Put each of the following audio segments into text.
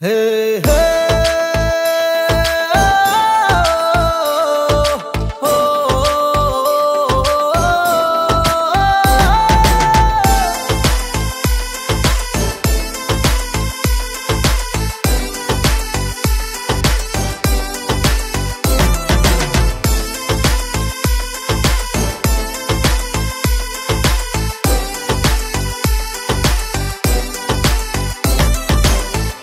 Hey, hey, oh, oh, oh,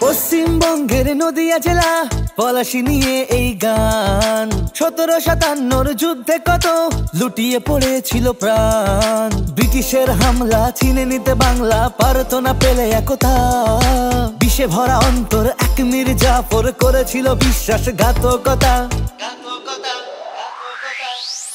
পশ্চিমবঙ্গের নদিয়া জেলা পলাশী নিয়ে এই গান। 1757 যুদ্ধে কত লুটিয়ে পড়েছিল প্রাণ। ব্রিটিশের হামলা ছিনে নিতে বাংলা পারত না পেলে একতা। বিষে ভরা অন্তর এক মির্জাফর করেছিল বিশ্বাসঘাতকতা।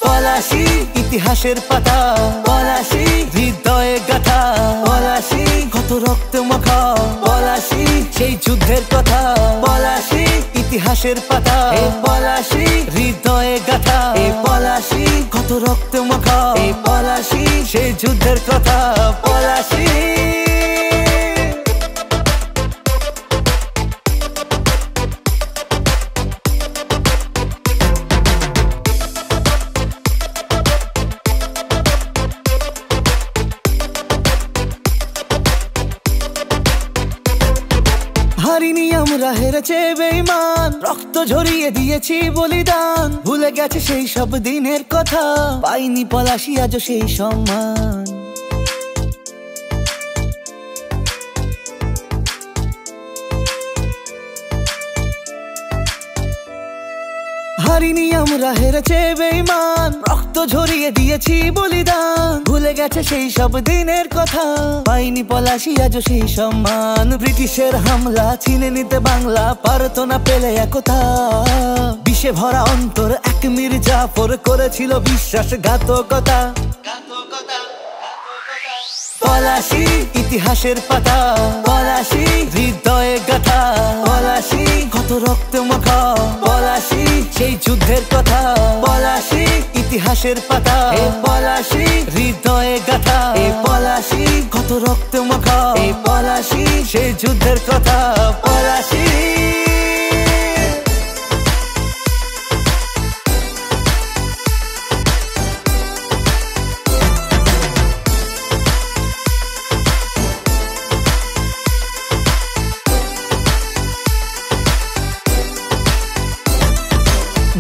পলাশী ইতিহাসের পাতা, পলাশী হৃদয়ে গাথা, পলাশী কত রক্ত মাখা, পলাশী সেই যুদ্ধের কথা। পলাশী ইতিহাসের পাতা, পলাশী হৃদয়ে গাথা, পলাশী কত রক্ত মাখা, পলাশী সেই যুদ্ধের কথা। পলাশী হারিনি আমরা, হেরেছে বেঈমান, রক্ত ঝরিয়ে দিয়েছি বলিদান। ভুলে গেছে সেই সব দিনের কথা, পাইনি পলাশী আজও সেই সম্মান। হারিনি আমরা, হেরেছে বেঈমান, রক্ত ঝরিয়ে দিয়েছি বলিদান। ভুলে গেছে সেই সব দিনের কথা, পাইনি পলাশী আজও সেই সম্মান। ব্রিটিশের হামলা ছিনে নিতে বাংলা পারত না পেলে একতা। বিষে ভরা অন্তর এক মির্জাফর করেছিল বিশ্বাসঘাতকতা। পলাশী ইতিহাসের পাতা, পলাশী হৃদয়ে গাথা, পলাশী কত রক্ত মাখা, পলাশী সেই যুদ্ধের কথা। পলাশী ইতিহাসের পাতা, পলাশী হৃদয়ে গাথা, পলাশী কত রক্ত মাখা, পলাশী সেই যুদ্ধের কথা। পলাশী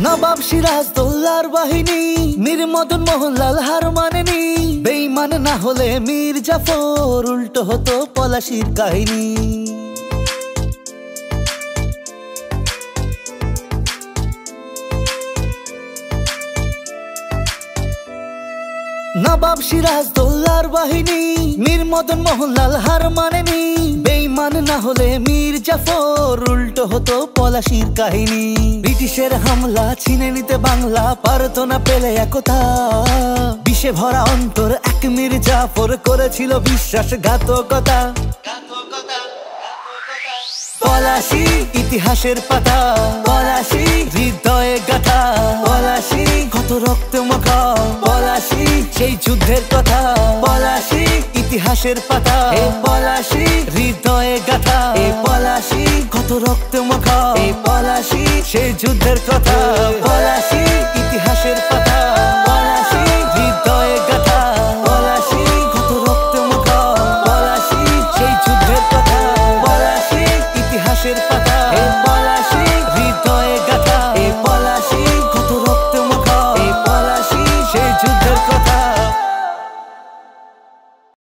নবাব সিরাজদৌল্লার বাহিনী, মীর মদন মোহনলাল হার মানেনি। বেঈমান না হলে মির্জাফর, উল্টো হতো পলাশীর কাহিনী। নবাব সিরাজদৌল্লার বাহিনী, মীর মদন মোহনলাল হার মানেনি। বেঈমান না হলে মির্জাফর, উল্টো হতো পলাশীর কাহিনী। ব্রিটিশের হামলা ছিনে নিতে বাংলা পারত না পেলে একতা। বিষে ভরা অন্তর এক মির্জাফর করেছিল বিশ্বাসঘাতকতা। পলাশী ইতিহাসের পাতা, পলাশী হৃদয়ে গাথা, পলাশী কত রক্ত মাখা, পলাশী সেই যুদ্ধের কথা। পলাশী ইতিহাসের পাতা, পলাশী হৃদয়ে গাথা, পলাশী কত রক্ত মাখা, পলাশী সেই যুদ্ধের কথা। পলাশী ইতিহাসের পাতা, পলাশী হৃদয়ে গাথা, পলাশী কত রক্ত মাখা, পলাশী সেই যুদ্ধের কথা। পলাশী ইতিহাসের পাতা।